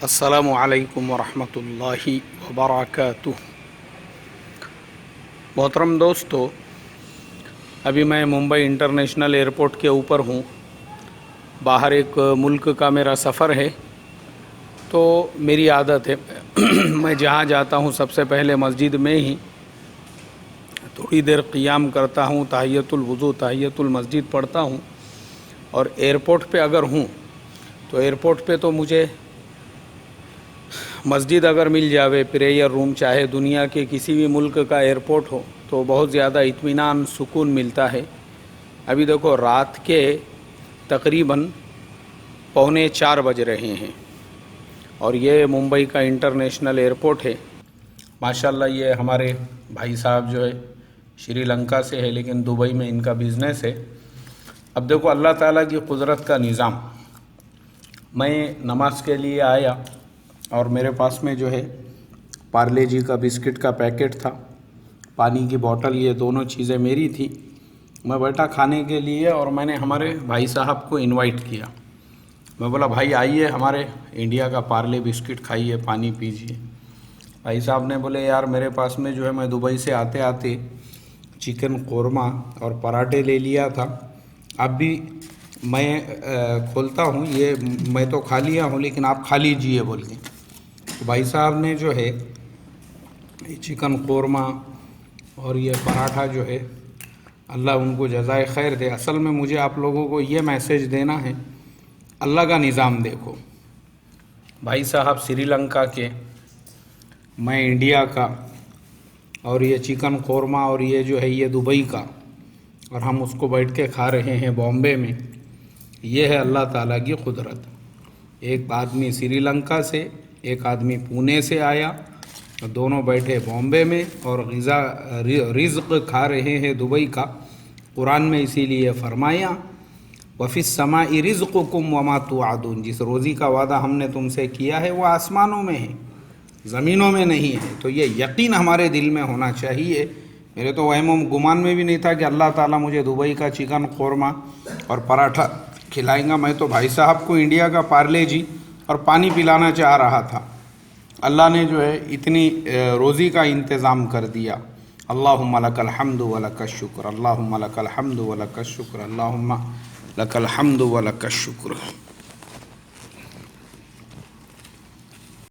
السلام علیکم ورحمۃ اللہ وبرکاتہ۔ محترم دوستو، ابھی میں ممبئی انٹرنیشنل ایئرپورٹ کے اوپر ہوں۔ باہر ایک ملک کا میرا سفر ہے، تو میری عادت ہے میں جہاں جاتا ہوں سب سے پہلے مسجد میں ہی تھوڑی دیر قیام کرتا ہوں، تحیۃ الوضو تحیۃ المسجد پڑھتا ہوں۔ اور ایئرپورٹ پہ اگر ہوں تو ایئرپورٹ پہ تو مجھے مسجد اگر مل جاوے، پریئر روم، چاہے دنیا کے کسی بھی ملک کا ایئرپورٹ ہو، تو بہت زیادہ اطمینان سکون ملتا ہے۔ ابھی دیکھو رات کے تقریباً 3:45 بج رہے ہیں، اور یہ ممبئی کا انٹرنیشنل ایئرپورٹ ہے۔ ماشاءاللہ یہ ہمارے بھائی صاحب جو ہے شری لنکا سے ہے، لیکن دبئی میں ان کا بزنس ہے۔ اب دیکھو اللہ تعالیٰ کی قدرت کا نظام۔ میں نماز کے لیے آیا اور میرے پاس میں جو ہے پارلے جی کا بسکٹ کا پیکٹ تھا، پانی کی بوٹل، یہ دونوں چیزیں میری تھی۔ میں بیٹھا کھانے کے لیے اور میں نے ہمارے بھائی صاحب کو انوائٹ کیا۔ میں بولا بھائی آئیے ہمارے انڈیا کا پارلے بسکٹ کھائیے، پانی پیجیے۔ بھائی صاحب نے بولے یار میرے پاس میں جو ہے میں دبئی سے آتے آتے چکن قورمہ اور پراٹھے لے لیا تھا، اب بھی میں کھولتا ہوں، یہ میں تو کھا لیا ہوں لیکن آپ کھا لیجیے بول کے۔ بھائی صاحب نے جو ہے چکن قورمہ اور یہ پراٹھا جو ہے، اللہ ان کو جزائے خیر دے۔ اصل میں مجھے آپ لوگوں کو یہ میسیج دینا ہے، اللہ کا نظام دیکھو۔ بھائی صاحب سری لنکا کے، میں انڈیا کا، اور یہ چکن قورمہ اور یہ جو ہے یہ دبئی کا، اور ہم اس کو بیٹھ کے کھا رہے ہیں بامبے میں۔ یہ ہے اللہ تعالیٰ کی قدرت۔ ایک آدمی سری لنکا سے، ایک آدمی پونے سے آیا، دونوں بیٹھے بامبے میں اور رزق کھا رہے ہیں دبئی کا۔ قرآن میں اسی لیے فرمایا وَفِي السَّمَاءِ رِزْقُكُمْ وَمَا تُوعَدُونَ، جس روزی کا وعدہ ہم نے تم سے کیا ہے وہ آسمانوں میں ہے، زمینوں میں نہیں ہے۔ تو یہ یقین ہمارے دل میں ہونا چاہیے۔ میرے تو وہم و گمان میں بھی نہیں تھا کہ اللہ تعالیٰ مجھے دبئی کا چکن قورمہ اور پراٹھا کھلائیں گا۔ میں تو بھائی صاحب کو انڈیا کا پارلے جی اور پانی پلانا چاہ رہا تھا۔ اللہ نے جو ہے اتنی روزی کا انتظام کر دیا۔ اللہم لک الحمد ولک الشکر، اللہم لک الحمد ولک الشکر، اللہم لک الحمد ولک الشکر۔